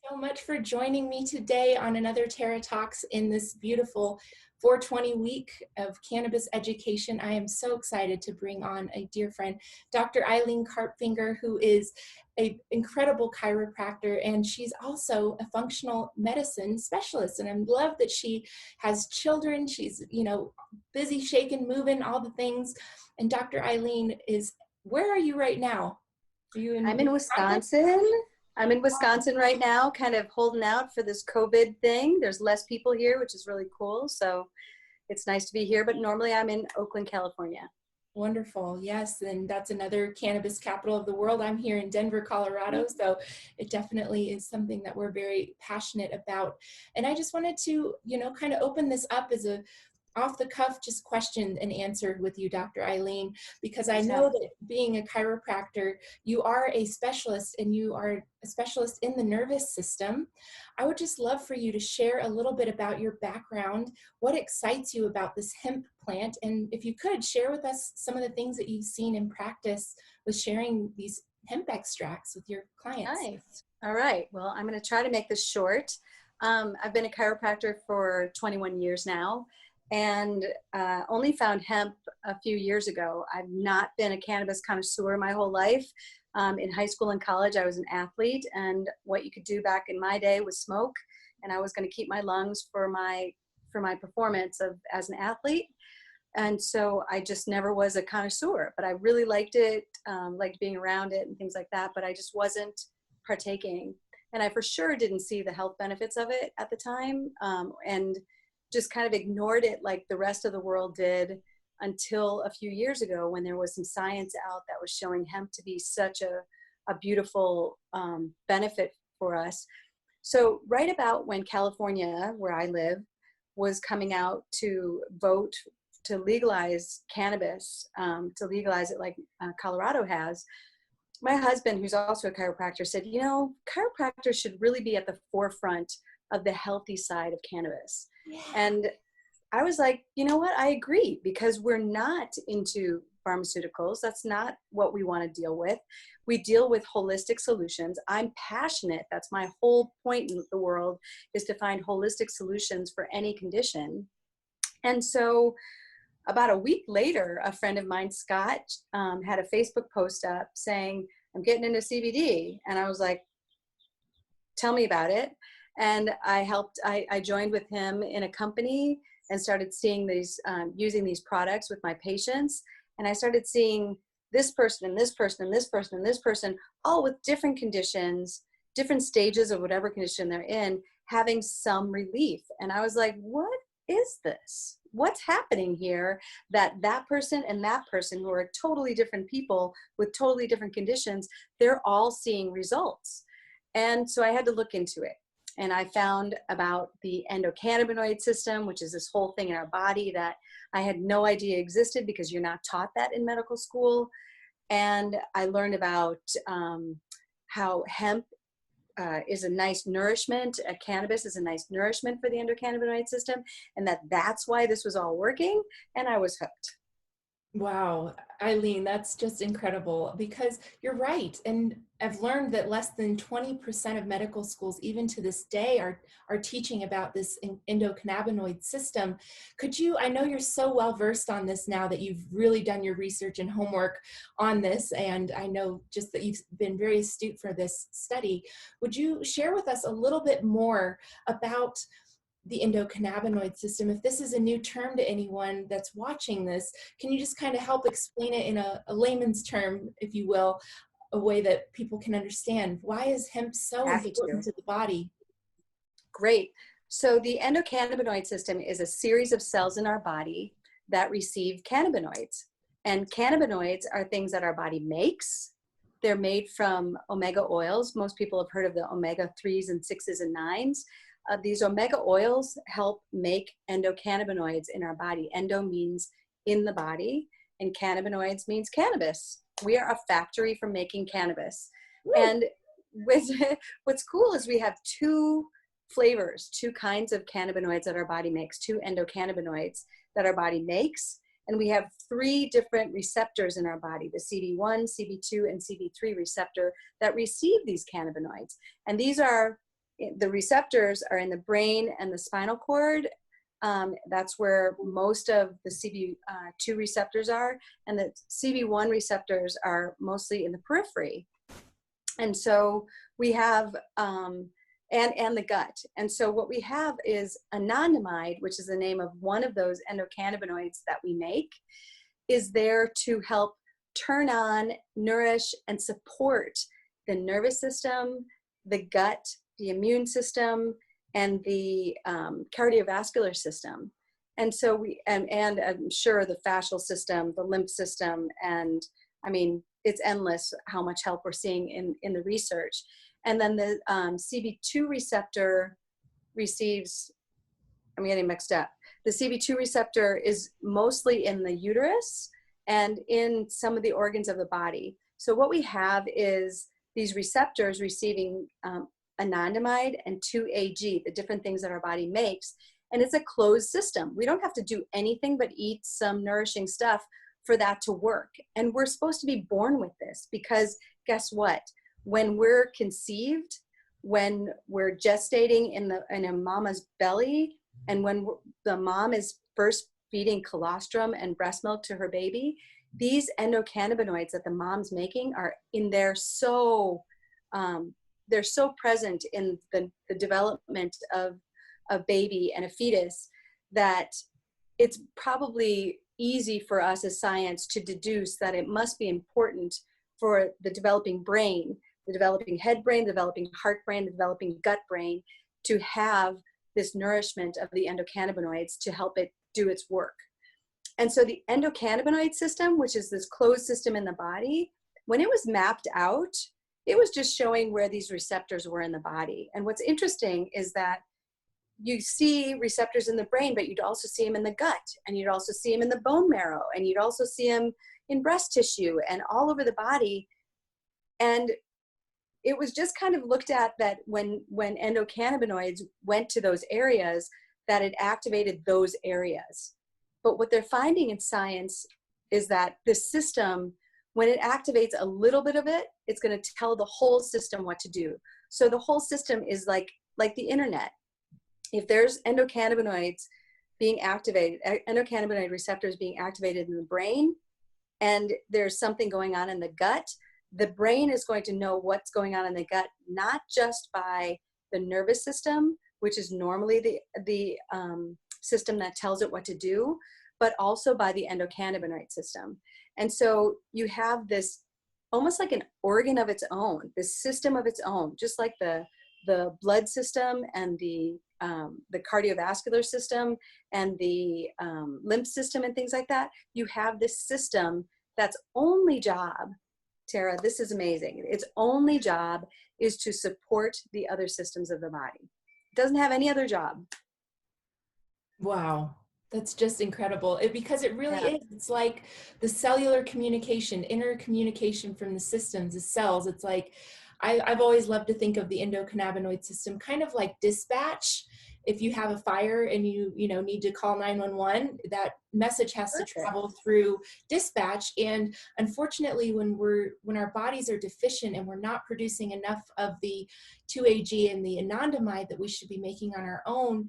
so much for joining me today on another Terra Talks in this beautiful 420 week of cannabis education. I am so excited to bring on a dear friend, Dr. Eileen Karpfinger, who is an incredible chiropractor, and she's also a functional medicine specialist. And I love that she has children. She's, busy shaking, moving, all the things. And Dr. Eileen where are you right now? Are you in I'm in Wisconsin. I'm in Wisconsin right now, kind of holding out for this COVID thing. There's less people here, which is really cool. So it's nice to be here, but normally I'm in Oakland, California. Wonderful. Yes. And that's another cannabis capital of the world. I'm here in Denver, Colorado. So it definitely is something that we're very passionate about. And I just wanted to, kind of open this up as a off the cuff, just question and answer with you, Dr. Eileen, because I know that being a chiropractor, you are a specialist and you are a specialist in the nervous system. I would just love for you to share a little bit about your background, what excites you about this hemp plant, and if you could share with us some of the things that you've seen in practice with sharing these hemp extracts with your clients. Nice. All right. Well, I'm going to try to make this short. I've been a chiropractor for 21 years now, and only found hemp a few years ago. I've not been a cannabis connoisseur my whole life. In high school and college, I was an athlete, and what you could do back in my day was smoke, and I was going to keep my lungs for my performance as an athlete. And so I just never was a connoisseur, but I really liked it, liked being around it and things like that, but I just wasn't partaking. And I for sure didn't see the health benefits of it at the time, and just kind of ignored it like the rest of the world did until a few years ago when there was some science out that was showing hemp to be such a beautiful benefit for us. So right about when California, where I live, was coming out to vote to legalize cannabis, to legalize it like Colorado has, my husband, who's also a chiropractor, said, chiropractors should really be at the forefront of the healthy side of cannabis. Yeah. And I was like, you know what? I agree, because we're not into pharmaceuticals. That's not what we want to deal with. We deal with holistic solutions. I'm passionate. That's my whole point in the world, is to find holistic solutions for any condition. And so about a week later, a friend of mine, Scott, had a Facebook post up saying, I'm getting into CBD. And I was like, tell me about it. And I joined with him in a company and started seeing these, using these products with my patients. And I started seeing this person and this person and this person and this person, all with different conditions, different stages of whatever condition they're in, having some relief. And I was like, what is this? What's happening here that person and that person, who are totally different people with totally different conditions, they're all seeing results? And so I had to look into it. And I found about the endocannabinoid system, which is this whole thing in our body that I had no idea existed, because you're not taught that in medical school. And I learned about how hemp is a nice nourishment, cannabis is a nice nourishment for the endocannabinoid system, and that's why this was all working, and I was hooked. Wow, Eileen, that's just incredible, because you're right. And I've learned that less than 20% of medical schools, even to this day, are teaching about this endocannabinoid system. I know you're so well versed on this now that you've really done your research and homework on this, and I know just that you've been very astute for this study. Would you share with us a little bit more about the endocannabinoid system? If this is a new term to anyone that's watching this, can you just kind of help explain it in a layman's term, if you will, a way that people can understand? Why is hemp so important to the body? Great. So the endocannabinoid system is a series of cells in our body that receive cannabinoids. And cannabinoids are things that our body makes. They're made from omega oils. Most people have heard of the omega 3s and 6s and 9s. These omega oils help make endocannabinoids in our body. Endo means in the body, and cannabinoids means cannabis. We are a factory for making cannabis. Woo. And what's cool is we have two flavors, two kinds of cannabinoids that our body makes, two endocannabinoids that our body makes. And we have 3 different receptors in our body, the CD1, CB2, and CB3 receptor that receive these cannabinoids. And these are the receptors are in the brain and the spinal cord. That's where most of the CB2 receptors are, and the CB1 receptors are mostly in the periphery. And so we have, and the gut. And so what we have is anandamide, which is the name of one of those endocannabinoids that we make, is there to help turn on, nourish, and support the nervous system, the gut, the immune system, and the cardiovascular system. And so and I'm sure the fascial system, the lymph system, and I mean, it's endless how much help we're seeing in the research. And then the CB2 receptor receives, I'm getting mixed up. The CB2 receptor is mostly in the uterus and in some of the organs of the body. So what we have is these receptors receiving anandamide and 2-AG, the different things that our body makes. And it's a closed system. We don't have to do anything but eat some nourishing stuff for that to work. And we're supposed to be born with this, because guess what? When we're conceived, when we're gestating in a mama's belly, and when the mom is first feeding colostrum and breast milk to her baby, these endocannabinoids that the mom's making are in there they're so present in the development of a baby and a fetus that it's probably easy for us as science to deduce that it must be important for the developing brain, the developing head brain, the developing heart brain, the developing gut brain, to have this nourishment of the endocannabinoids to help it do its work. And so the endocannabinoid system, which is this closed system in the body, when it was mapped out, it was just showing where these receptors were in the body. And what's interesting is that you see receptors in the brain, but you'd also see them in the gut, and you'd also see them in the bone marrow, and you'd also see them in breast tissue and all over the body. And it was just kind of looked at that when endocannabinoids went to those areas, that it activated those areas. But what they're finding in science is that this system, when it activates a little bit of it, it's going to tell the whole system what to do. So the whole system is like the internet. If there's endocannabinoids being activated, endocannabinoid receptors being activated in the brain, and there's something going on in the gut, the brain is going to know what's going on in the gut, not just by the nervous system, which is normally the system that tells it what to do, but also by the endocannabinoid system. And so you have this almost like an organ of its own, this system of its own, just like the blood system and the cardiovascular system and the lymph system and things like that. You have this system that's only job, Tara, this is amazing. Its only job is to support the other systems of the body. It doesn't have any other job. Wow. That's just incredible. Because it really Yeah. is. It's like the cellular communication, intercommunication from the systems, the cells. It's like, I've always loved to think of the endocannabinoid system kind of like dispatch. If you have a fire and you need to call 911, that message has to travel through dispatch. And unfortunately, when our bodies are deficient and we're not producing enough of the 2-AG and the anandamide that we should be making on our own,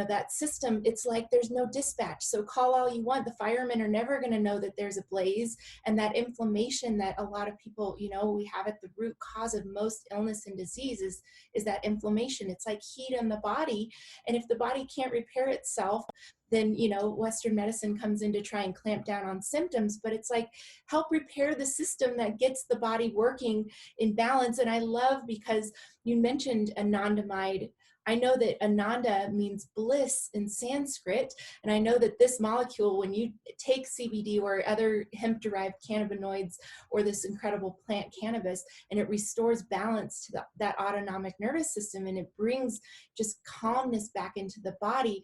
that system, it's like there's no dispatch. So call all you want. The firemen are never going to know that there's a blaze. And that inflammation that a lot of people, we have at the root cause of most illness and disease is that inflammation. It's like heat in the body. And if the body can't repair itself, then, Western medicine comes in to try and clamp down on symptoms, but it's like help repair the system that gets the body working in balance. And I love, because you mentioned anandamide. I know that ananda means bliss in Sanskrit. And I know that this molecule, when you take CBD or other hemp-derived cannabinoids or this incredible plant cannabis, and it restores balance to that autonomic nervous system, and it brings just calmness back into the body.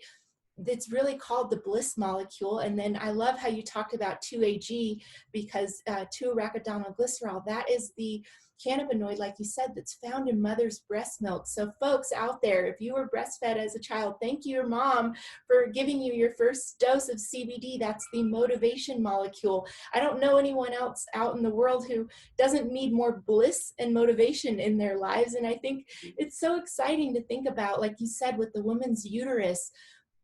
it's really called the bliss molecule. And then I love how you talked about 2AG, because 2-arachidonoglycerol, that is the cannabinoid, like you said, that's found in mother's breast milk. So folks out there, if you were breastfed as a child, thank you, your mom, for giving you your first dose of CBD. That's the motivation molecule. I don't know anyone else out in the world who doesn't need more bliss and motivation in their lives. And I think it's so exciting to think about, like you said, with the woman's uterus.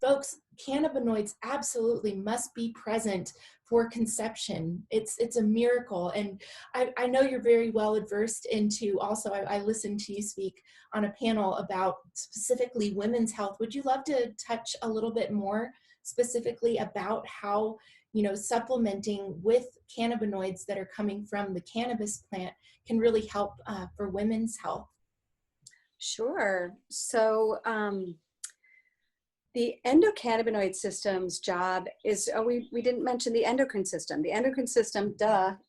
Folks, cannabinoids absolutely must be present for conception. It's a miracle. And I know you're very well adversed into, also, I listened to you speak on a panel about specifically women's health. Would you love to touch a little bit more specifically about how, supplementing with cannabinoids that are coming from the cannabis plant can really help for women's health? Sure. So, the endocannabinoid system's job is, we didn't mention the endocrine system. The endocrine system,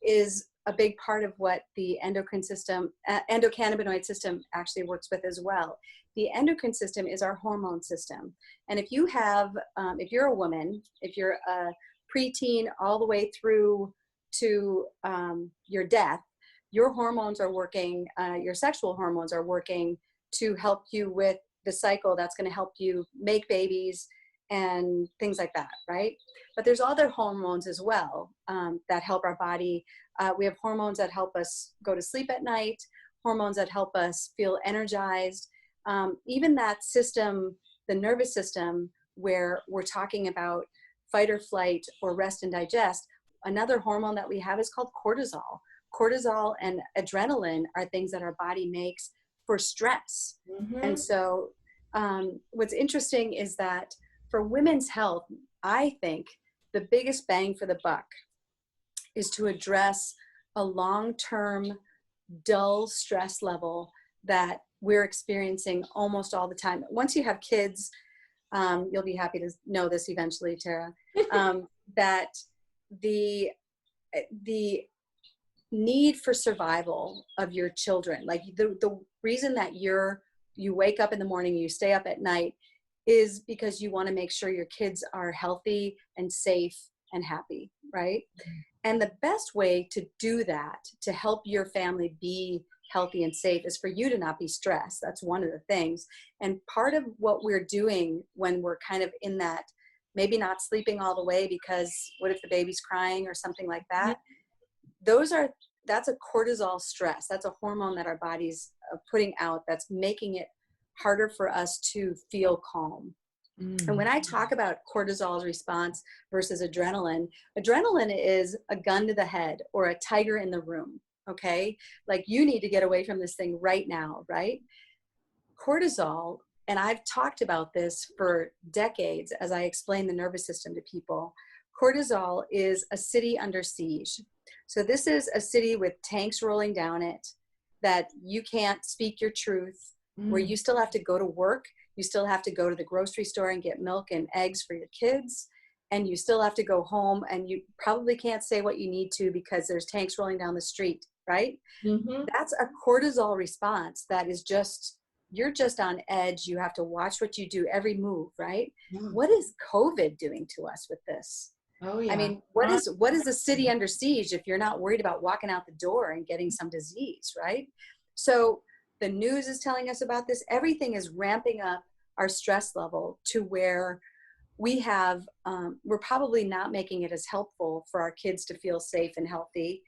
is a big part of what the endocrine system, endocannabinoid system actually works with as well. The endocrine system is our hormone system. And if you have, if you're a woman, if you're a preteen all the way through to your death, your hormones are working, your sexual hormones are working to help you with the cycle that's going to help you make babies and things like that, right? But there's other hormones as well that help our body. We have hormones that help us go to sleep at night, hormones that help us feel energized. Even that system, the nervous system, where we're talking about fight or flight or rest and digest, another hormone that we have is called cortisol. Cortisol and adrenaline are things that our body makes for stress. Mm-hmm. And so what's interesting is that for women's health, I think the biggest bang for the buck is to address a long-term dull stress level that we're experiencing almost all the time. Once you have kids, you'll be happy to know this eventually, Tara, that the need for survival of your children, like the reason that you wake up in the morning, you stay up at night, is because you want to make sure your kids are healthy and safe and happy, right? And the best way to do that, to help your family be healthy and safe, is for you to not be stressed. That's one of the things. And part of what we're doing when we're kind of in that, maybe not sleeping all the way because what if the baby's crying or something like that, that's a cortisol stress. That's a hormone that our body's putting out that's making it harder for us to feel calm. And when I talk about cortisol's response versus adrenaline, adrenaline is a gun to the head or a tiger in the room, okay? Like, you need to get away from this thing right now, right? Cortisol, and I've talked about this for decades as I explain the nervous system to people, cortisol is a city under siege. So this is a city with tanks rolling down it, that you can't speak your truth, where you still have to go to work, you still have to go to the grocery store and get milk and eggs for your kids, and you still have to go home, and you probably can't say what you need to because there's tanks rolling down the street, right? Mm-hmm. That's a cortisol response that is just, you're just on edge. You have to watch what you do, every move, right? Mm. What is COVID doing to us with this? Oh, yeah. I mean, what is a city under siege if you're not worried about walking out the door and getting some disease, right? So the news is telling us about this. Everything is ramping up our stress level to where we have, we're probably not making it as helpful for our kids to feel safe and healthy,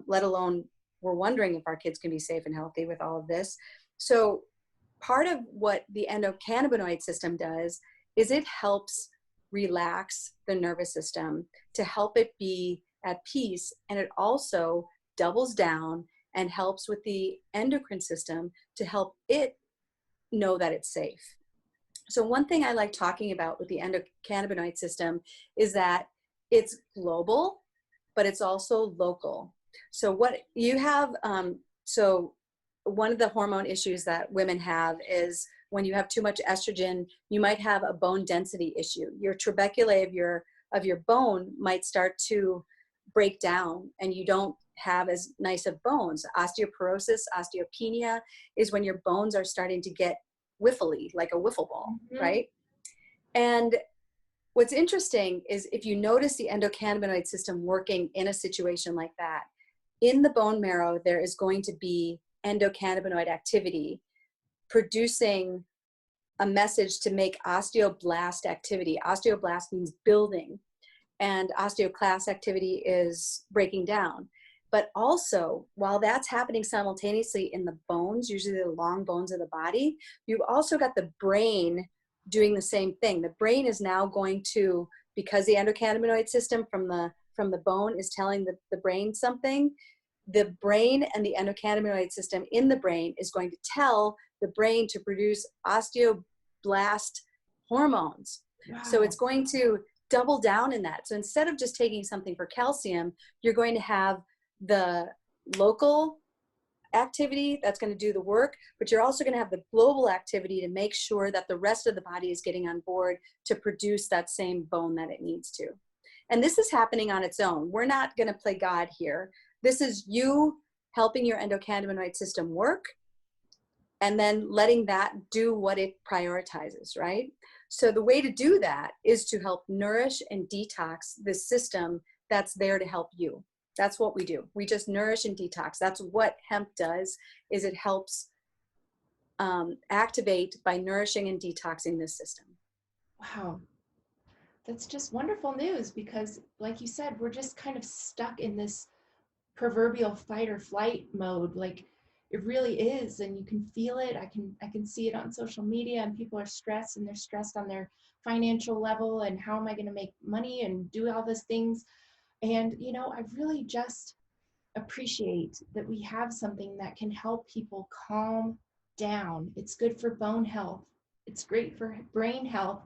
let alone we're wondering if our kids can be safe and healthy with all of this. So part of what the endocannabinoid system does is it helps relax the nervous system to help it be at peace. And it also doubles down and helps with the endocrine system to help it know that it's safe. So one thing I like talking about with the endocannabinoid system is that it's global, but it's also local. So what you have, so one of the hormone issues that women have is when you have too much estrogen, you might have a bone density issue. Your trabeculae of your bone might start to break down, and you don't have as nice of bones. Osteoporosis, osteopenia is when your bones are starting to get wiffly, like a wiffle ball, right? And What's interesting is if you notice the endocannabinoid system working in a situation like that, in the bone marrow, there is going to be endocannabinoid activity producing a message to make osteoblast activity. Osteoblast means building, and osteoclast activity is breaking down. But also, while that's happening simultaneously in the bones, usually the long bones of the body, you've also got the brain doing the same thing. The brain is now going to, because the endocannabinoid system from the bone is telling the brain something, the brain and the endocannabinoid system in the brain is going to tell the brain to produce osteoblast hormones. Wow. So it's going to double down in that. So instead of just taking something for calcium, you're going to have the local activity that's going to do the work, but you're also going to have the global activity to make sure that the rest of the body is getting on board to produce that same bone that it needs to. And this is happening on its own. We're not going to play God here. This is you helping your endocannabinoid system work and then letting that do what it prioritizes, right? So the way to do that is to help nourish and detox the system that's there to help you. That's what we do. We just nourish and detox. That's what hemp does, is it helps activate by nourishing and detoxing this system. Wow. That's just wonderful news because, like you said, we're just kind of stuck in this proverbial fight or flight mode. Like it really is, and you can feel it. I can see it on social media, and people are stressed, and they're stressed on their financial level, and how am I going to make money and do all these things. And I really just appreciate that we have something that can help people calm down. It's good for bone health. It's great for brain health.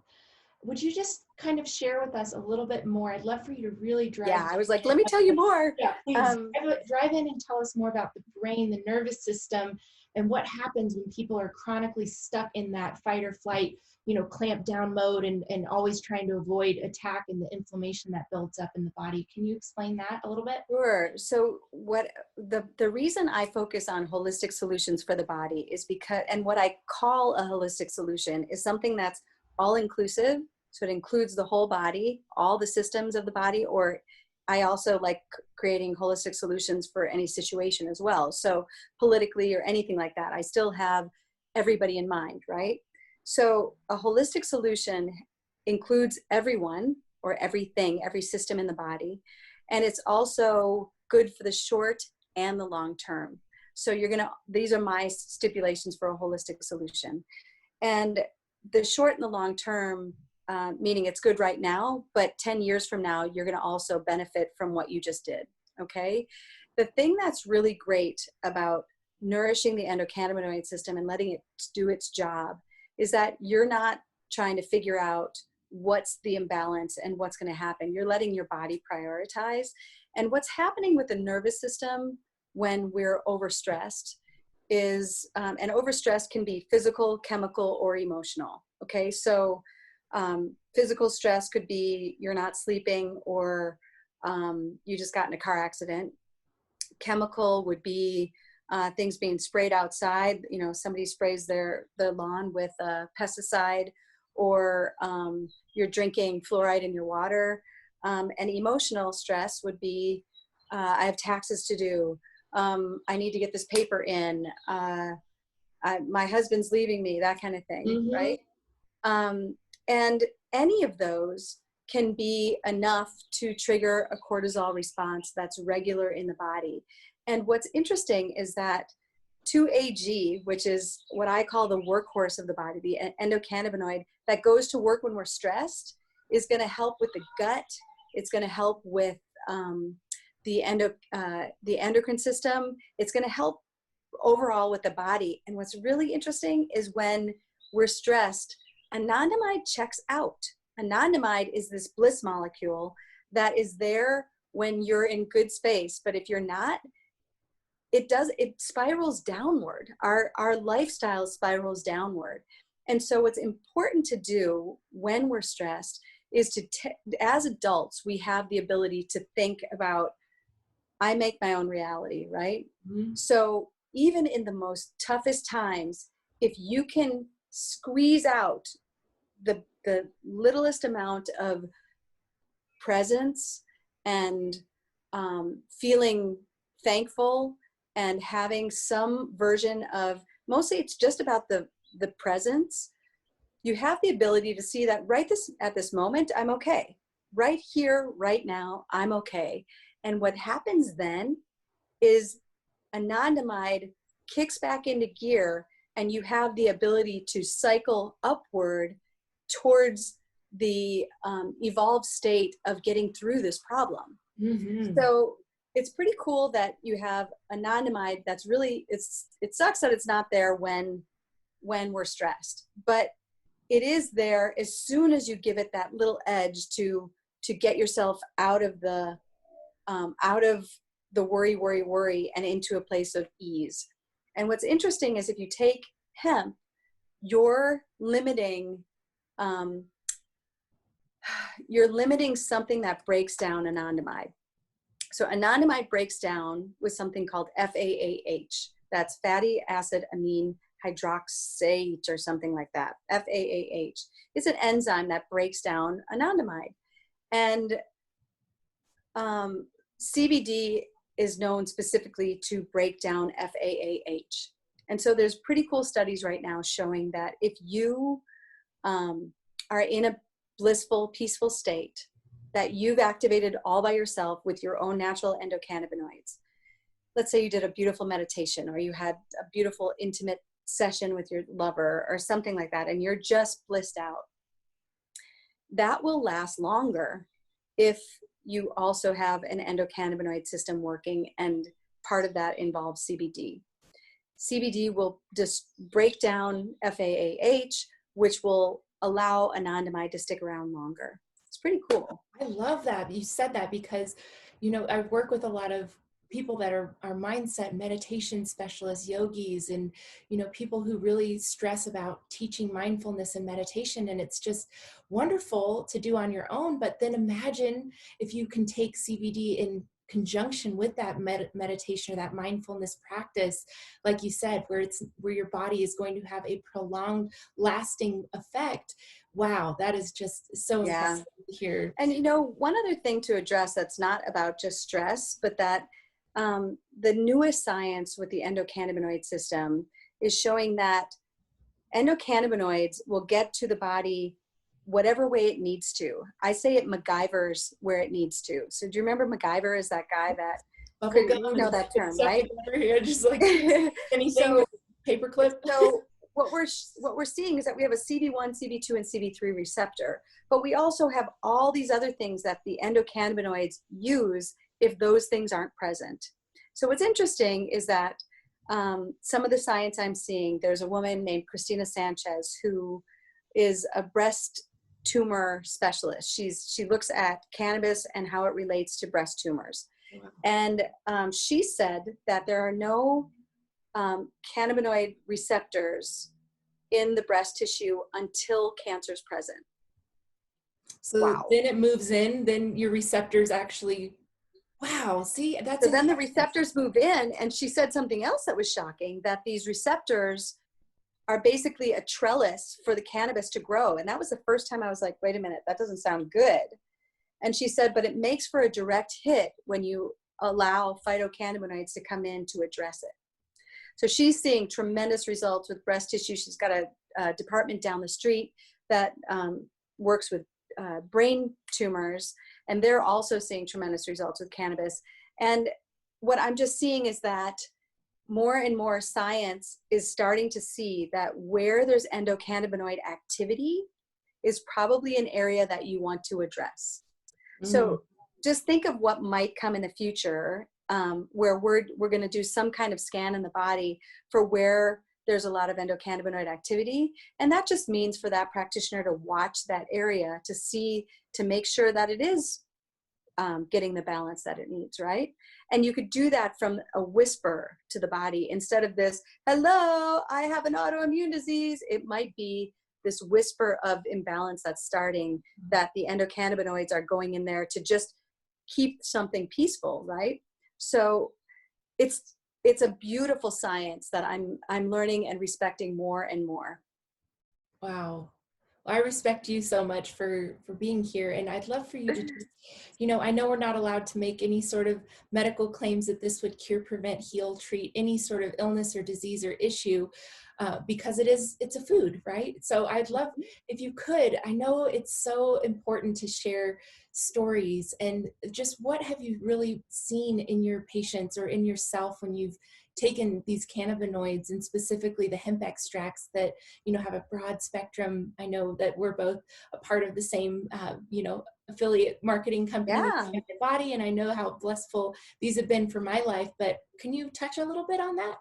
Would you just kind of share with us a little bit more? I'd love for you to really drive. Yeah, I was like, let me tell you more. Yeah, please drive in and tell us more about the brain, the nervous system, and what happens when people are chronically stuck in that fight or flight, clamp down mode and always trying to avoid attack and the inflammation that builds up in the body. Can you explain that a little bit? Sure. So what the reason I focus on holistic solutions for the body is because, and what I call a holistic solution is something that's all inclusive. So it includes the whole body, all the systems of the body, or I also like creating holistic solutions for any situation as well. So politically or anything like that, I still have everybody in mind, right? So a holistic solution includes everyone or everything, every system in the body. And it's also good for the short and the long term. So these are my stipulations for a holistic solution. And the short and the long term, meaning it's good right now, but 10 years from now, you're going to also benefit from what you just did. Okay. The thing that's really great about nourishing the endocannabinoid system and letting it do its job is that you're not trying to figure out what's the imbalance and what's going to happen. You're letting your body prioritize. And what's happening with the nervous system when we're overstressed is, and overstress can be physical, chemical, or emotional. Okay. So physical stress could be you're not sleeping, or you just got in a car accident. Chemical would be things being sprayed outside. Somebody sprays their lawn with a pesticide, or you're drinking fluoride in your water. And emotional stress would be, I have taxes to do. I need to get this paper in. My husband's leaving me, that kind of thing, mm-hmm. Right? And any of those can be enough to trigger a cortisol response that's regular in the body. And what's interesting is that 2-AG, which is what I call the workhorse of the body, the endocannabinoid that goes to work when we're stressed, is going to help with the gut. It's going to help with the endocrine system. It's going to help overall with the body. And what's really interesting is when we're stressed, anandamide checks out. Anandamide is this bliss molecule that is there when you're in good space. But if you're not, it spirals downward. Our lifestyle spirals downward. And so what's important to do when we're stressed is as adults, we have the ability to think about, I make my own reality, right? Mm-hmm. So even in the most toughest times, if you can squeeze out the the littlest amount of presence and feeling thankful and having some version of, mostly it's just about the presence. You have the ability to see that at this moment, I'm okay. Right here, right now, I'm okay. And what happens then is anandamide kicks back into gear, and you have the ability to cycle upward towards the evolved state of getting through this problem. Mm-hmm. So it's pretty cool that you have anandamide that's really, it sucks that it's not there when we're stressed, but it is there as soon as you give it that little edge to get yourself out of the worry and into a place of ease. And what's interesting is if you take hemp, you're limiting something that breaks down anandamide. So anandamide breaks down with something called FAAH. That's fatty acid amine hydroxate or something like that. FAAH. It's an enzyme that breaks down anandamide. And CBD is known specifically to break down FAAH. And so there's pretty cool studies right now showing that if you are in a blissful, peaceful state, that you've activated all by yourself with your own natural endocannabinoids. Let's say you did a beautiful meditation, or you had a beautiful intimate session with your lover or something like that, and you're just blissed out. That will last longer if you also have an endocannabinoid system working, and part of that involves CBD. CBD will just break down FAAH, which will allow anandamide to stick around longer. It's pretty cool. I love that you said that, because, you know, I work with a lot of people that are mindset meditation specialists, yogis, and, you know, people who really stress about teaching mindfulness and meditation. And it's just wonderful to do on your own. But then imagine if you can take CBD in conjunction with that meditation or that mindfulness practice, like you said, where your body is going to have a prolonged, lasting effect. Wow, that is just so impressive to hear. And you know, one other thing to address that's not about just stress, but that the newest science with the endocannabinoid system is showing that endocannabinoids will get to the body whatever way it needs to. I say it MacGyvers where it needs to. So do you remember MacGyver is that guy that you know that term, right? Here, just like anything, so, paperclip. So what we're seeing is that we have a CB1, CB2, and CB3 receptor, but we also have all these other things that the endocannabinoids use if those things aren't present. So what's interesting is that some of the science I'm seeing, there's a woman named Christina Sanchez who is a breast tumor specialist. She looks at cannabis and how it relates to breast tumors. Wow. And she said that there are no cannabinoid receptors in the breast tissue until cancer is present. So then it moves in, then your receptors actually, wow, see, that's so then the receptors move in, and she said something else that was shocking, that these receptors are basically a trellis for the cannabis to grow. And that was the first time I was like, wait a minute, that doesn't sound good. And she said, but it makes for a direct hit when you allow phytocannabinoids to come in to address it. So she's seeing tremendous results with breast tissue. She's got a department down the street that works with brain tumors, and they're also seeing tremendous results with cannabis. And what I'm just seeing is that more and more science is starting to see that where there's endocannabinoid activity is probably an area that you want to address. Mm-hmm. So just think of what might come in the future, where we're going to do some kind of scan in the body for where there's a lot of endocannabinoid activity. And that just means for that practitioner to watch that area to see, to make sure that it is getting the balance that it needs, right? And you could do that from a whisper to the body instead of this, hello, I have an autoimmune disease. It might be this whisper of imbalance that's starting, that the endocannabinoids are going in there to just keep something peaceful, right? So it's a beautiful science that I'm learning and respecting more and more. Wow. I respect you so much for being here, and I'd love for you to just, I know we're not allowed to make any sort of medical claims that this would cure, prevent, heal, treat any sort of illness or disease or issue, because it's a food, right? So I'd love if you could. I know it's so important to share stories, and just what have you really seen in your patients or in yourself when you've taken these cannabinoids, and specifically the hemp extracts that have a broad spectrum. I know that we're both a part of the same affiliate marketing company with Yeah. Hemp Body, and I know how blissful these have been for my life. But can you touch a little bit on that?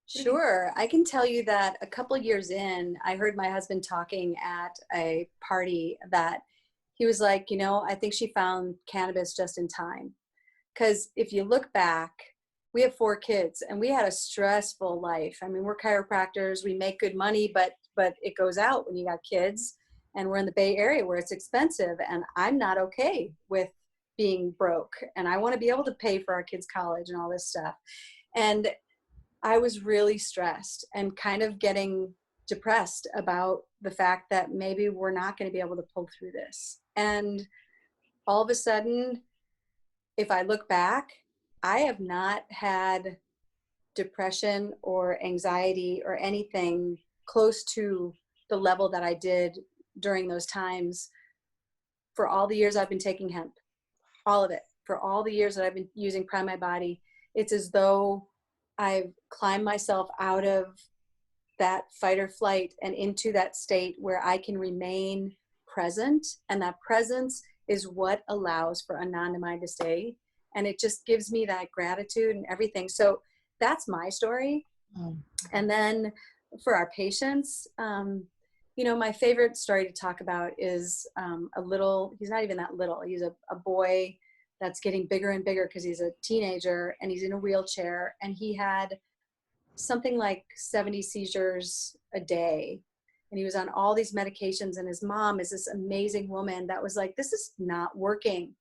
Sure. I can tell you that a couple years in, I heard my husband talking at a party that he was like, I think she found cannabis just in time. Because if you look back, we have 4 kids and we had a stressful life. I mean, we're chiropractors, we make good money, but it goes out when you got kids, and we're in the Bay Area where it's expensive, and I'm not okay with being broke, and I want to be able to pay for our kids' college and all this stuff. And I was really stressed and kind of getting depressed about the fact that maybe we're not going to be able to pull through this. And all of a sudden, if I look back, I have not had depression or anxiety or anything close to the level that I did during those times for all the years I've been taking hemp, all of it, for all the years that I've been using Prime My Body. It's as though I've climbed myself out of that fight or flight and into that state where I can remain present. And that presence is what allows for Anandamai to stay. And it just gives me that gratitude and everything. So that's my story. Oh. And then for our patients, my favorite story to talk about is he's not even that little, he's a boy that's getting bigger and bigger because he's a teenager and he's in a wheelchair, and he had something like 70 seizures a day. And he was on all these medications, and his mom is this amazing woman that was like, this is not working.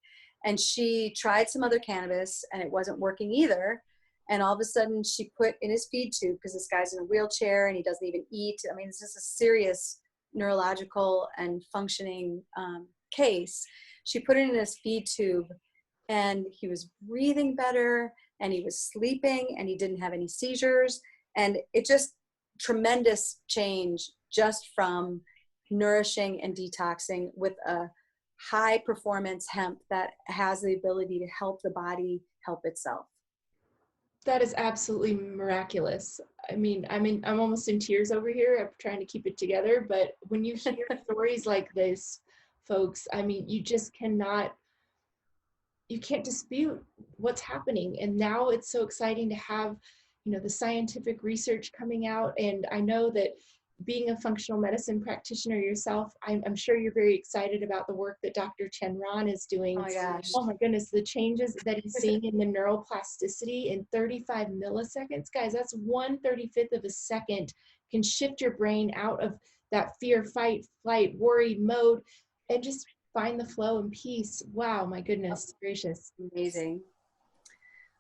And she tried some other cannabis and it wasn't working either. And all of a sudden she put in his feed tube, because this guy's in a wheelchair and he doesn't even eat. I mean, this is a serious neurological and functioning case. She put it in his feed tube, and he was breathing better, and he was sleeping, and he didn't have any seizures. And it just tremendous change just from nourishing and detoxing with a high performance hemp that has the ability to help the body help itself. That is absolutely miraculous. I mean, I'm almost in tears over here. I'm trying to keep it together, but when you hear stories like this, folks, I mean, you can't dispute what's happening. And now it's so exciting to have, the scientific research coming out. And I know that being a functional medicine practitioner yourself, I'm sure you're very excited about the work that Dr. Chen Ron is doing. Oh my gosh. Oh my goodness, the changes that he's seeing in the neuroplasticity in 35 milliseconds. Guys, that's 1/35 of a second can shift your brain out of that fear, fight, flight, worry mode and just find the flow and peace. Wow, my goodness gracious. Amazing.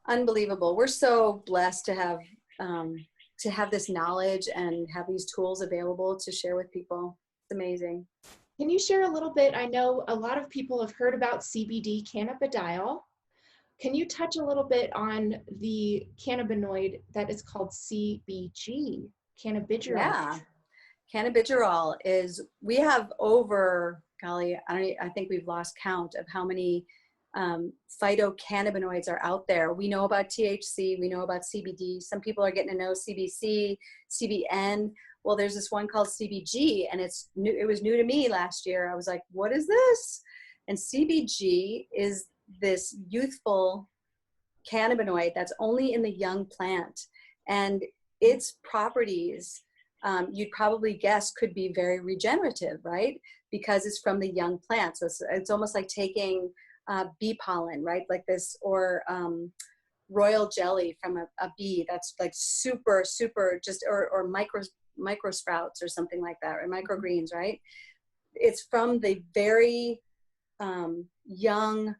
Unbelievable. We're so blessed to have this knowledge and have these tools available to share with people. It's amazing. Can you share a little bit? I know a lot of people have heard about CBD, cannabidiol. Can you touch a little bit on the cannabinoid that is called CBG, cannabidiol? Yeah. Cannabidiol we have over, golly, I think we've lost count of how many phytocannabinoids are out there. We know about THC, we know about CBD. Some people are getting to know CBC, CBN. Well, there's this one called CBG, and it was new to me last year. I was like, what is this? And CBG is this youthful cannabinoid that's only in the young plant. And its properties, you'd probably guess, could be very regenerative, right? Because it's from the young plant. So it's almost like taking bee pollen, right? Like this, or royal jelly from a bee that's like super, super just, or micro sprouts or something like that, or microgreens, right? It's from the very young,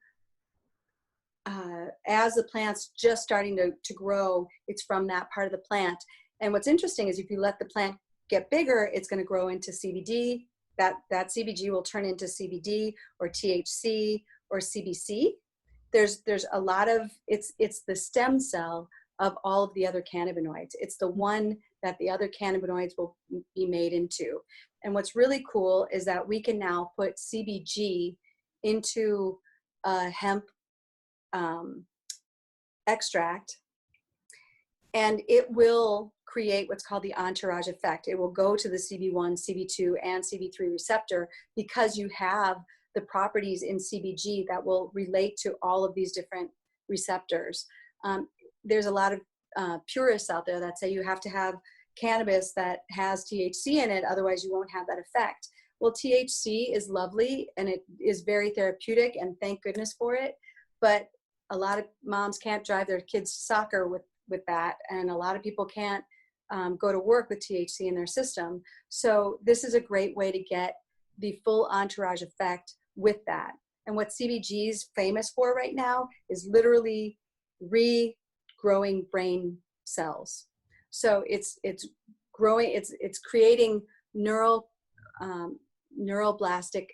as the plant's just starting to grow, it's from that part of the plant. And what's interesting is if you let the plant get bigger, it's going to grow into CBD, that CBG will turn into CBD or THC or CBC. There's a lot of, it's the stem cell of all of the other cannabinoids. It's the one that the other cannabinoids will be made into. And what's really cool is that we can now put CBG into a hemp extract, and it will create what's called the entourage effect. It will go to the CB1, CB2, and CB3 receptor because you have the properties in CBG that will relate to all of these different receptors. There's a lot of purists out there that say you have to have cannabis that has THC in it, otherwise you won't have that effect. Well, THC is lovely and it is very therapeutic, and thank goodness for it. But a lot of moms can't drive their kids to soccer with that, and a lot of people can't go to work with THC in their system. So this is a great way to get the full entourage effect with that. And what CBG is famous for right now is literally regrowing brain cells. So it's growing, it's creating neuroblastic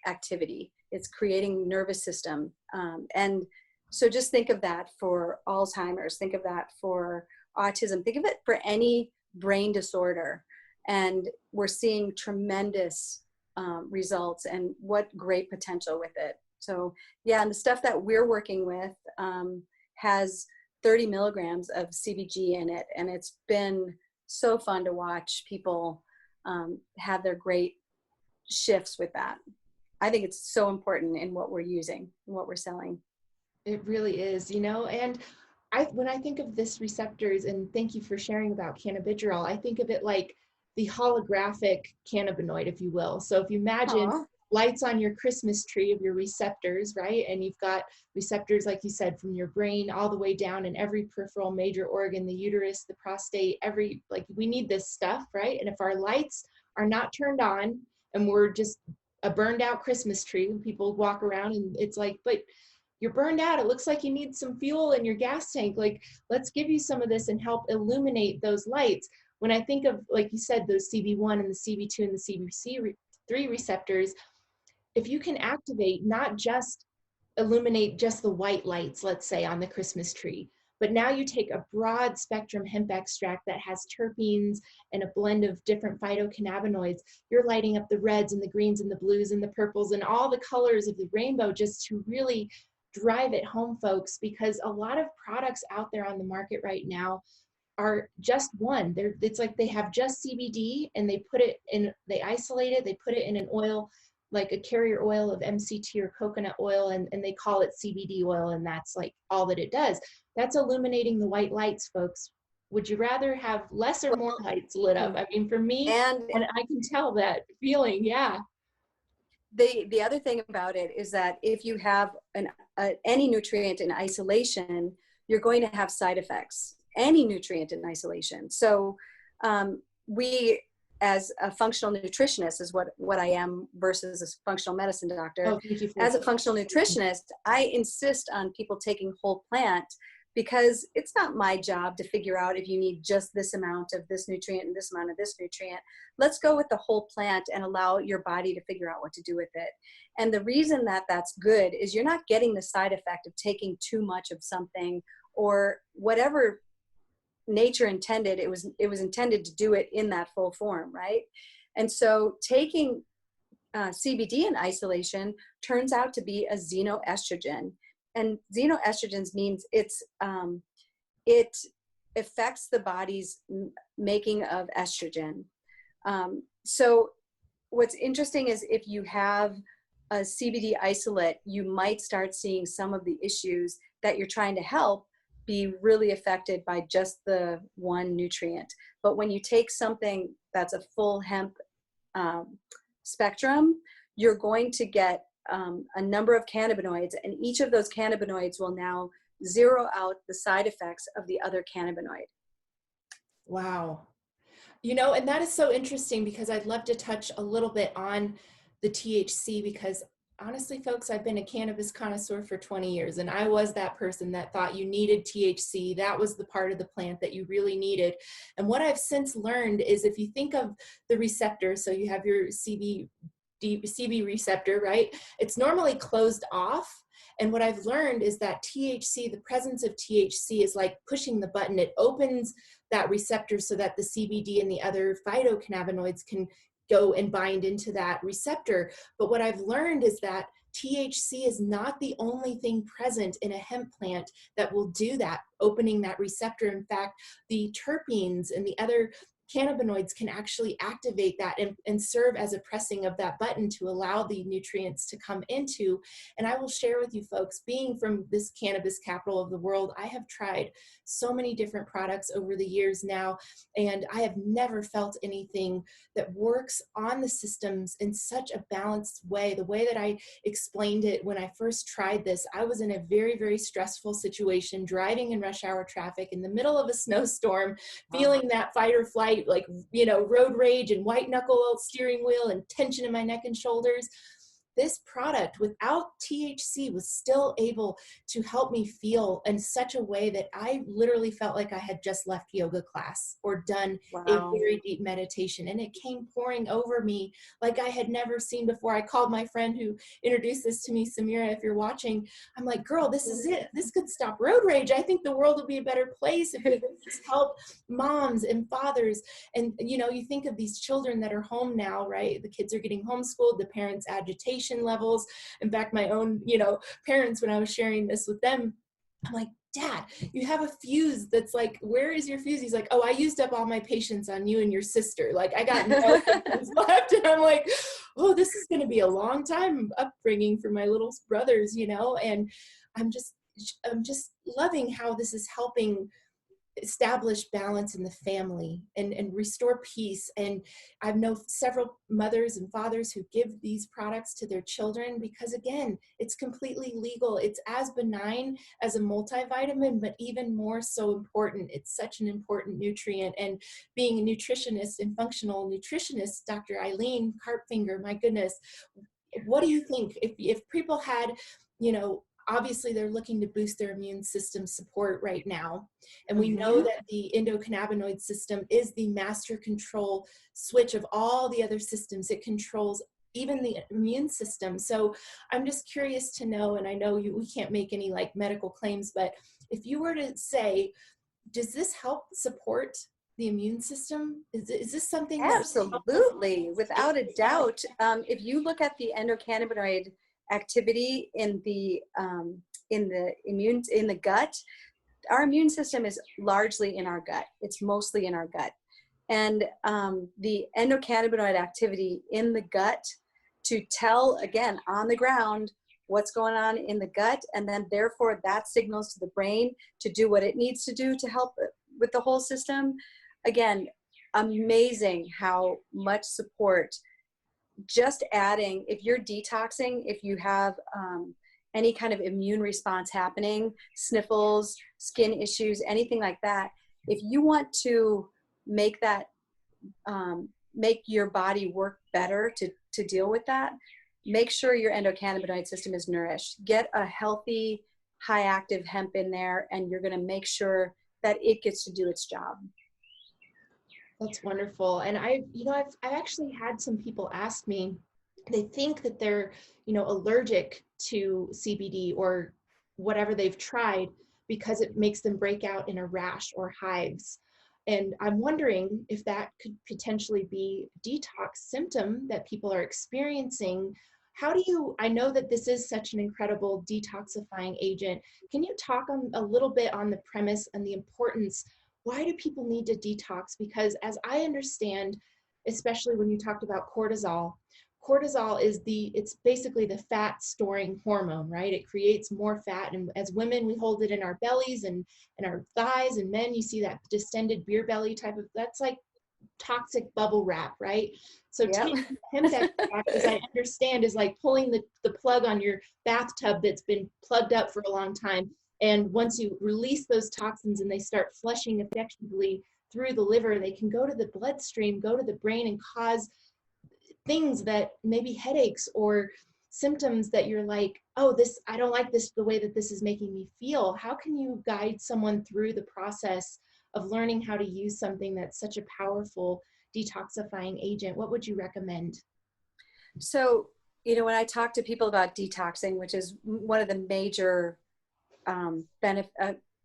activity. It's creating nervous system. And so just think of that for Alzheimer's, think of that for autism, think of it for any brain disorder. And we're seeing tremendous results, and what great potential with it. So yeah, and the stuff that we're working with has 30 milligrams of CBG in it. And it's been so fun to watch people have their great shifts with that. I think it's so important in what we're using, and what we're selling. It really is, you know, and when I think of this receptors, and thank you for sharing about cannabidiol, I think of it like the holographic cannabinoid, if you will. So if you imagine Aww. lights on your Christmas tree of your receptors, right? And you've got receptors, like you said, from your brain all the way down in every peripheral major organ, the uterus, the prostate, we need this stuff, right? And if our lights are not turned on and we're just a burned out Christmas tree, people walk around and it's like, but you're burned out. It looks like you need some fuel in your gas tank. Like, let's give you some of this and help illuminate those lights. When I think of, like you said, those CB1 and the CB2 and the CBC3 receptors, if you can activate, not just illuminate just the white lights, let's say on the Christmas tree, but now you take a broad spectrum hemp extract that has terpenes and a blend of different phytocannabinoids, you're lighting up the reds and the greens and the blues and the purples and all the colors of the rainbow, just to really drive it home, folks, because a lot of products out there on the market right now are just one. It's like they have just CBD and they put it in, they isolate it, they put it in an oil, like a carrier oil of MCT or coconut oil, and they call it CBD oil, and that's like all that it does. That's illuminating the white lights, folks. Would you rather have less or more lights lit up? I mean, for me, And and I can tell that feeling, yeah. the other thing about it is that if you have any nutrient in isolation, you're going to have side effects. Any nutrient in isolation. So we, as a functional nutritionist, is what I am versus a functional medicine doctor. Oh, thank you for As a functional nutritionist, I insist on people taking whole plant, because it's not my job to figure out if you need just this amount of this nutrient and this amount of this nutrient. Let's go with the whole plant and allow your body to figure out what to do with it. And the reason that that's good is you're not getting the side effect of taking too much of something, or whatever nature intended. It was intended to do it in that full form, right? And so taking CBD in isolation turns out to be a xenoestrogen. And xenoestrogens means it affects the body's making of estrogen. So what's interesting is if you have a CBD isolate, you might start seeing some of the issues that you're trying to help be really affected by just the one nutrient. But when you take something that's a full hemp spectrum, you're going to get a number of cannabinoids, and each of those cannabinoids will now zero out the side effects of the other cannabinoid. Wow. You know, and that is so interesting, because I'd love to touch a little bit on the THC, because honestly, folks, I've been a cannabis connoisseur for 20 years, and I was that person that thought you needed THC. That was the part of the plant that you really needed. And what I've since learned is, if you think of the receptor, so you have your CB CB receptor, right? It's normally closed off. And what I've learned is that THC, the presence of THC is like pushing the button. It opens that receptor so that the CBD and the other phytocannabinoids can go and bind into that receptor. But what I've learned is that THC is not the only thing present in a hemp plant that will do that, opening that receptor. In fact, the terpenes and the other cannabinoids can actually activate that and serve as a pressing of that button to allow the nutrients to come into. And I will share with you folks, being from this cannabis capital of the world, I have tried so many different products over the years now, and I have never felt anything that works on the systems in such a balanced way. The way that I explained it when I first tried this, I was in a very, very stressful situation, driving in rush hour traffic in the middle of a snowstorm, feeling that fight or flight, like, you know, road rage and white knuckle steering wheel and tension in my neck and shoulders. This product without THC was still able to help me feel in such a way that I literally felt like I had just left yoga class or done a Wow. very deep meditation. And it came pouring over me like I had never seen before. I called my friend who introduced this to me, Samira, if you're watching. I'm like, girl, this is it. This could stop road rage. I think the world would be a better place if we could just help moms and fathers. And, you know, you think of these children that are home now, right? The kids are getting homeschooled, the parents' agitation levels. In fact, my own, you know, parents, when I was sharing this with them, I'm like, Dad, you have a fuse that's like, where is your fuse? He's like, oh, I used up all my patience on you and your sister. Like, I got no patience left. And I'm like, oh, this is going to be a long time upbringing for my little brothers, you know? And I'm just loving how this is helping establish balance in the family and restore peace. And I've known several mothers and fathers who give these products to their children because, again, it's completely legal. It's as benign as a multivitamin, but even more so important. It's such an important nutrient. And being a nutritionist and functional nutritionist, Dr. Eileen Karpfinger, my goodness, what do you think if people had, you know, obviously they're looking to boost their immune system support right now. And we know that the endocannabinoid system is the master control switch of all the other systems. It controls even the immune system. So I'm just curious to know, and I know we can't make any like medical claims, but if you were to say, does this help support the immune system? Is this something that Absolutely, without a doubt. If you look at the endocannabinoid activity in the gut, our immune system is largely in our gut. It's mostly in our gut, and the endocannabinoid activity in the gut to tell, again, on the ground what's going on in the gut, and then therefore that signals to the brain to do what it needs to do to help with the whole system. Again, amazing how much support. Just adding, if you're detoxing, if you have any kind of immune response happening, sniffles, skin issues, anything like that, if you want to make that, make your body work better to deal with that, make sure your endocannabinoid system is nourished. Get a healthy, high active hemp in there, and you're going to make sure that it gets to do its job. That's wonderful. And I've actually had some people ask me, they think that they're, you know, allergic to CBD or whatever they've tried because it makes them break out in a rash or hives. And I'm wondering if that could potentially be a detox symptom that people are experiencing. I know that this is such an incredible detoxifying agent. Can you talk a little bit on the premise and the importance? Why do people need to detox? Because as I understand, especially when you talked about cortisol is it's basically the fat storing hormone, right? It creates more fat. And as women, we hold it in our bellies and our thighs, and men, you see that distended beer belly that's like toxic bubble wrap, right? So Yep. taking hemp extract, as I understand, is like pulling the plug on your bathtub that's been plugged up for a long time. And once you release those toxins and they start flushing effectively through the liver, they can go to the bloodstream, go to the brain, and cause things that maybe headaches or symptoms that you're like, oh, I don't like this, the way that this is making me feel. How can you guide someone through the process of learning how to use something that's such a powerful detoxifying agent? What would you recommend? So, when I talk to people about detoxing, which is one of the major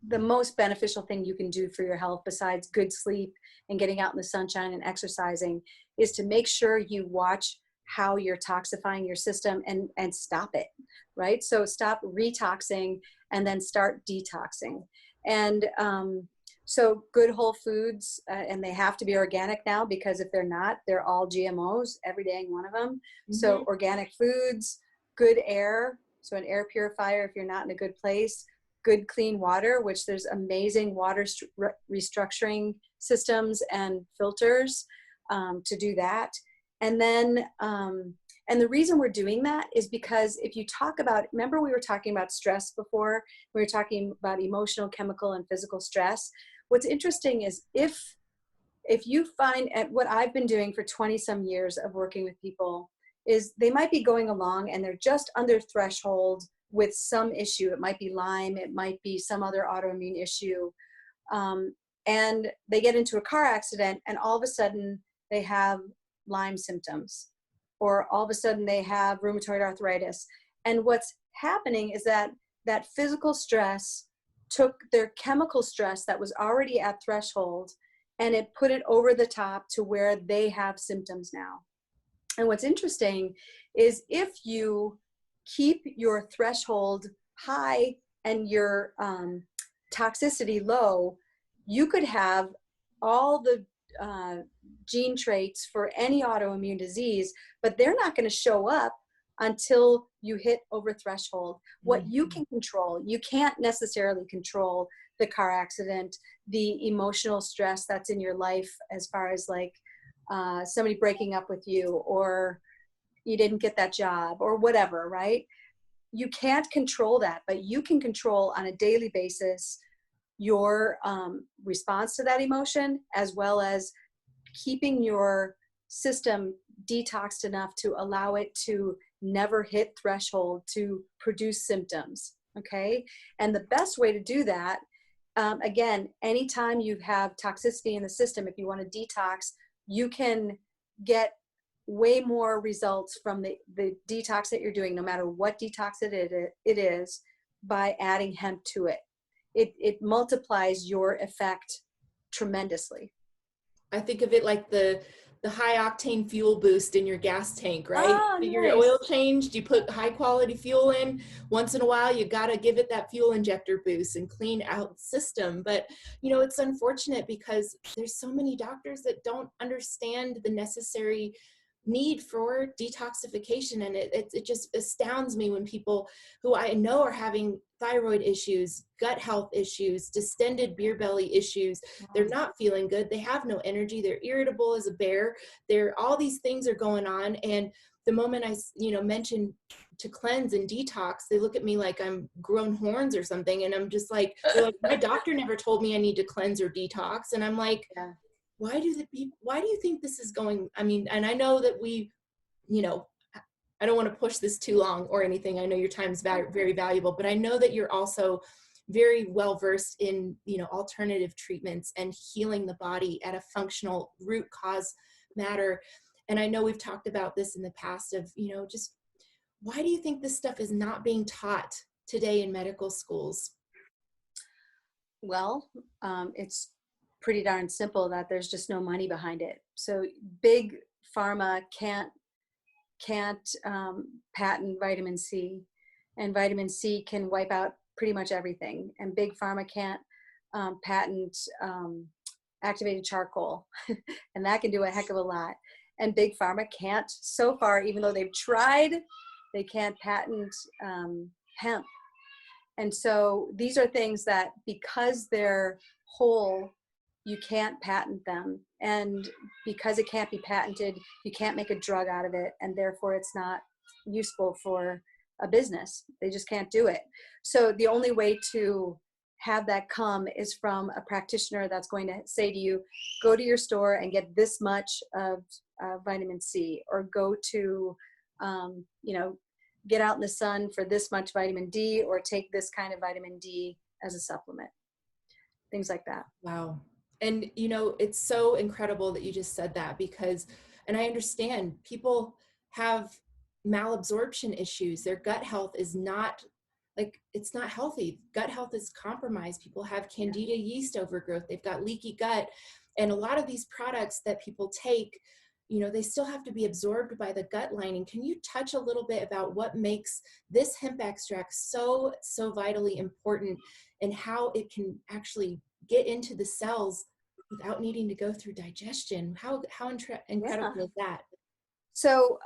the most beneficial thing you can do for your health besides good sleep and getting out in the sunshine and exercising, is to make sure you watch how you're toxifying your system and stop it, right? So stop retoxing and then start detoxing. And so good whole foods, and they have to be organic now, because if they're not, they're all GMOs, every dang one of them. So organic foods, good air, so an air purifier if you're not in a good place, good clean water, which there's amazing water restructuring systems and filters to do that. And then, and the reason we're doing that is because if you talk about, remember we were talking about stress before, we were talking about emotional, chemical, and physical stress. What's interesting is if you find, at what I've been doing for 20 some years of working with people, is they might be going along and they're just under threshold with some issue. It might be Lyme, it might be some other autoimmune issue. And they get into a car accident and all of a sudden they have Lyme symptoms, or all of a sudden they have rheumatoid arthritis. And what's happening is that that physical stress took their chemical stress that was already at threshold and it put it over the top to where they have symptoms now. And what's interesting is if you keep your threshold high and your toxicity low, you could have all the gene traits for any autoimmune disease, but they're not going to show up until you hit over threshold. What you can control, you can't necessarily control the car accident, the emotional stress that's in your life, as far as like somebody breaking up with you, or you didn't get that job, or whatever, right? You can't control that, but you can control on a daily basis your response to that emotion, as well as keeping your system detoxed enough to allow it to never hit threshold to produce symptoms. Okay. And the best way to do that, again, anytime you have toxicity in the system, if you want to detox, you can get way more results from the detox that you're doing, no matter what detox it is, by adding hemp to it. It multiplies your effect tremendously. I think of it like the high octane fuel boost in your gas tank, right? Oh, Your nice. oil changed, you put high quality fuel in. Once in a while, you got to give it that fuel injector boost and clean out the system. But, it's unfortunate because there's so many doctors that don't understand the necessary need for detoxification. And it just astounds me when people who I know are having thyroid issues, gut health issues, distended beer belly issues, they're not feeling good, they have no energy, they're irritable as a bear, all these things are going on. And the moment I mention to cleanse and detox, they look at me like I'm grown horns or something. And I'm just like, they're like, my doctor never told me I need to cleanse or detox. And I'm like, yeah. why do you think this is going? I mean, and I know that I don't want to push this too long or anything. I know your time is very valuable, but I know that you're also very well versed in, alternative treatments and healing the body at a functional root cause matter. And I know we've talked about this in the past of, just why do you think this stuff is not being taught today in medical schools? Well, it's pretty darn simple that there's just no money behind it. So big pharma can't patent vitamin C, and vitamin C can wipe out pretty much everything. And big pharma can't patent activated charcoal, and that can do a heck of a lot. And big pharma can't, so far, even though they've tried, they can't patent hemp. And so these are things that, because they're whole, you can't patent them. And because it can't be patented, you can't make a drug out of it. And therefore it's not useful for a business. They just can't do it. So the only way to have that come is from a practitioner that's going to say to you, go to your store and get this much of vitamin C, or go to, get out in the sun for this much vitamin D, or take this kind of vitamin D as a supplement, things like that. Wow. And, it's so incredible that you just said that, because, and I understand people have malabsorption issues. Their gut health is not, like, it's not healthy. Gut health is compromised. People have candida yeast overgrowth. They've got leaky gut. And a lot of these products that people take, you know, they still have to be absorbed by the gut lining. Can you touch a little bit about what makes this hemp extract so vitally important, and how it can actually get into the cells without needing to go through digestion? How Yeah. incredible is that? So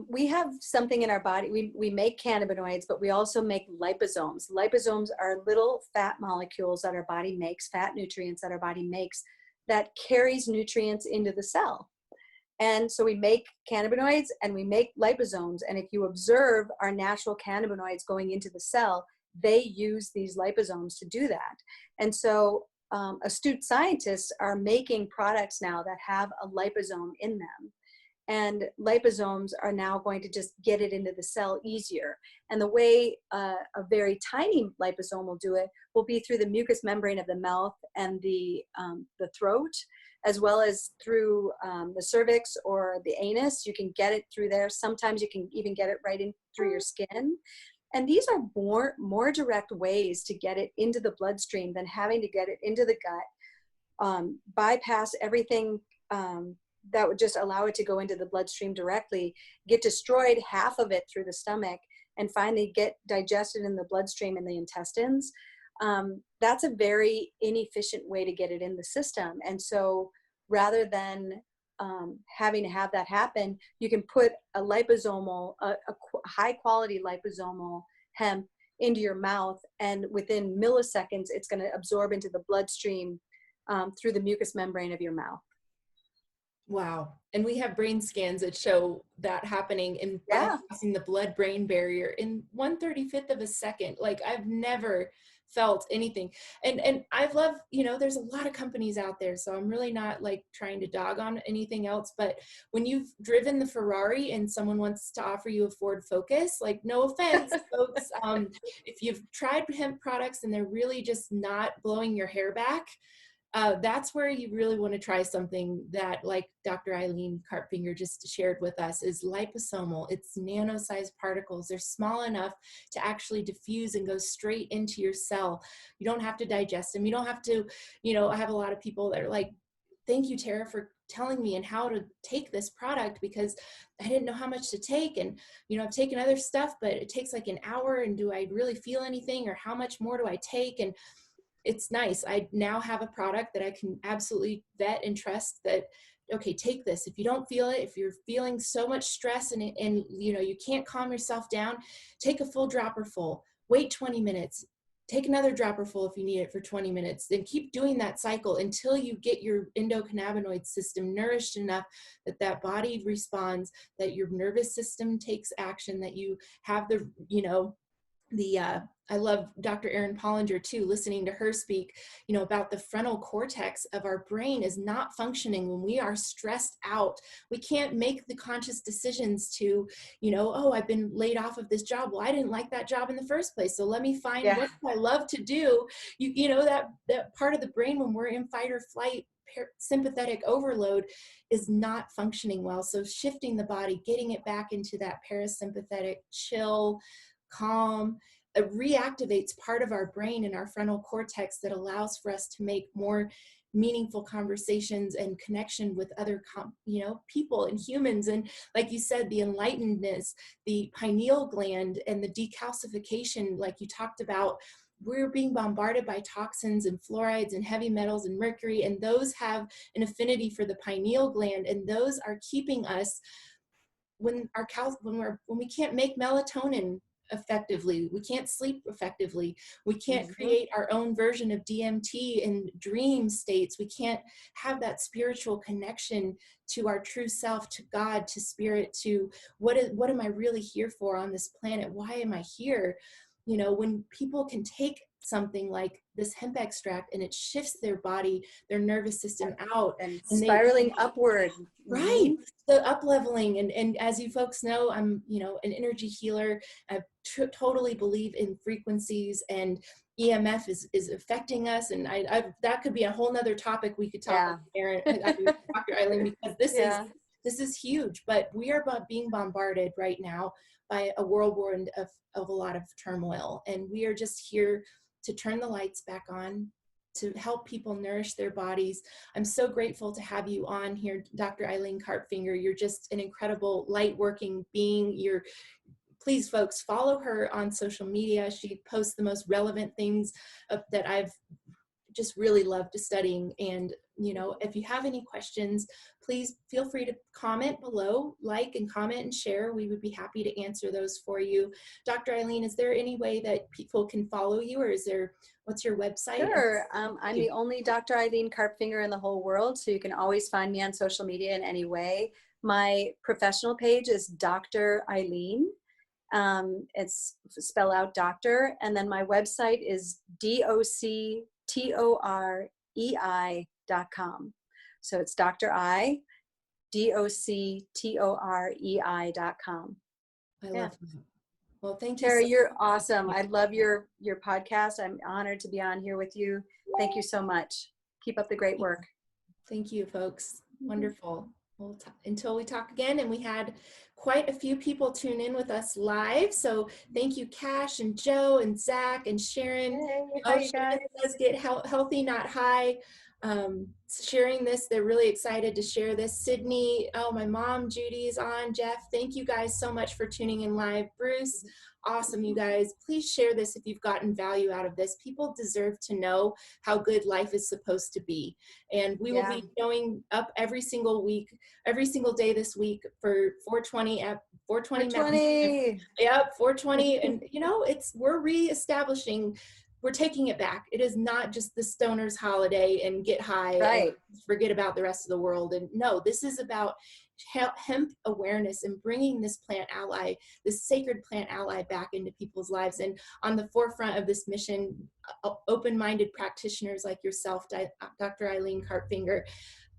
we have something in our body. We make cannabinoids, but we also make liposomes. Liposomes are little fat molecules that our body makes, fat nutrients that our body makes, that carries nutrients into the cell. And so we make cannabinoids and we make liposomes. And if you observe our natural cannabinoids going into the cell, they use these liposomes to do that. And so astute scientists are making products now that have a liposome in them. And liposomes are now going to just get it into the cell easier. And the way a very tiny liposome will do it will be through the mucous membrane of the mouth and the throat, as well as through the cervix or the anus. You can get it through there. Sometimes you can even get it right in through your skin. And these are more direct ways to get it into the bloodstream than having to get it into the gut, bypass everything that would just allow it to go into the bloodstream directly, get destroyed, half of it through the stomach, and finally get digested in the bloodstream and the intestines. That's a very inefficient way to get it in the system. And so rather than having to have that happen, you can put a liposomal, a high quality liposomal hemp into your mouth, and within milliseconds, it's going to absorb into the bloodstream through the mucous membrane of your mouth. Wow. And we have brain scans that show that happening in Yeah. bypassing the blood-brain barrier in 1/35th of a second. Like, I've never felt anything. And I've loved, you know, there's a lot of companies out there, so I'm really not like trying to dog on anything else. But when you've driven the Ferrari and someone wants to offer you a Ford Focus, like, no offense, folks, if you've tried hemp products and they're really just not blowing your hair back, that's where you really want to try something that, like Dr. Eileen Karpfinger just shared with us, is liposomal. It's nano-sized particles. They're small enough to actually diffuse and go straight into your cell. You don't have to digest them. You don't have to, you know, I have a lot of people that are like, thank you, Tara, for telling me and how to take this product, because I didn't know how much to take. And, you know, I've taken other stuff, but it takes like an hour, and do I really feel anything, or how much more do I take? And it's nice. I now have a product that I can absolutely vet and trust that, okay, take this. If you don't feel it, if you're feeling so much stress and you know, you can't calm yourself down, take a full dropper full, wait 20 minutes, take another dropper full if you need it for 20 minutes, then keep doing that cycle until you get your endocannabinoid system nourished enough that that body responds, that your nervous system takes action, that you have the, you know, I love Dr. Erin Pollinger too, listening to her speak, you know, about the frontal cortex of our brain is not functioning when we are stressed out. We can't make the conscious decisions to, you know, oh, I've been laid off of this job. Well, I didn't like that job in the first place, so let me find what I love to do. You know, that part of the brain when we're in fight or flight, sympathetic overload, is not functioning well. So shifting the body, getting it back into that parasympathetic, chill, calm, reactivates part of our brain in our frontal cortex that allows for us to make more meaningful conversations and connection with other you know, people and humans. And like you said, the enlightenedness, the pineal gland, and the decalcification, like you talked about, we're being bombarded by toxins and fluorides and heavy metals and mercury, and those have an affinity for the pineal gland, and those are keeping us, when we can't make melatonin effectively, we can't sleep effectively, we can't create our own version of DMT in dream states, we can't have that spiritual connection to our true self, to God, to spirit, to what am I really here for on this planet? Why am I here? You know, when people can take something like this hemp extract and it shifts their body, their nervous system out, and and spiraling upward. Right, the up leveling. And as you folks know, I'm, you know, an energy healer. I totally believe in frequencies, and EMF is affecting us. And that could be a whole nother topic we could talk about, Dr. Eileen, because this is this is huge, but we are being bombarded right now by a whirlwind of a lot of turmoil. And we are just here to turn the lights back on, to help people nourish their bodies. I'm so grateful to have you on here, Dr. Eileen Karpfinger. You're just an incredible light working being. Please, folks, follow her on social media. She posts the most relevant things that I've just really loved studying. And, you know, if you have any questions, please feel free to comment below, like and comment and share. We would be happy to answer those for you. Dr. Eileen, is there any way that people can follow you, or what's your website? Sure. I'm the only Dr. Eileen Karpfinger in the whole world, so you can always find me on social media in any way. My professional page is Dr. Eileen. It's spell out doctor, and then my website is doctorei.com. So it's doctorei.com. I love that. Well, thank you. Terry, you're awesome. I love your podcast. I'm honored to be on here with you. Thank you so much. Keep up the great work. Thank you, folks. Wonderful. Well, until we talk again, and we had quite a few people tune in with us live. So thank you, Cash and Joe and Zach and Sharon. Hey, hi, you guys. Let's get healthy, not high. Sharing this, they're really excited to share this. Sydney, oh, my mom, Judy's on. Jeff, thank you guys so much for tuning in live. Bruce, awesome, you guys. Please share this if you've gotten value out of this. People deserve to know how good life is supposed to be. And we will be showing up every single week, every single day this week for 420 at 420. Yep, 420. And you know, we're reestablishing, we're taking it back. It is not just the stoners holiday and get high and forget about the rest of the world. And no, this is about hemp awareness and bringing this plant ally, this sacred plant ally, back into people's lives. And on the forefront of this mission, open-minded practitioners like yourself, Dr. Eileen Karpfinger,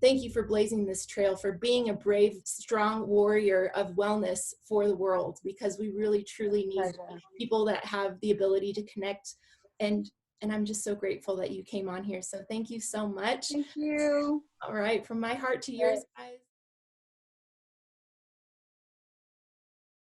thank you for blazing this trail, for being a brave, strong warrior of wellness for the world, because we really, truly need people that have the ability to connect. And I'm just so grateful that you came on here. So thank you so much. Thank you. All right, from my heart to yours, guys.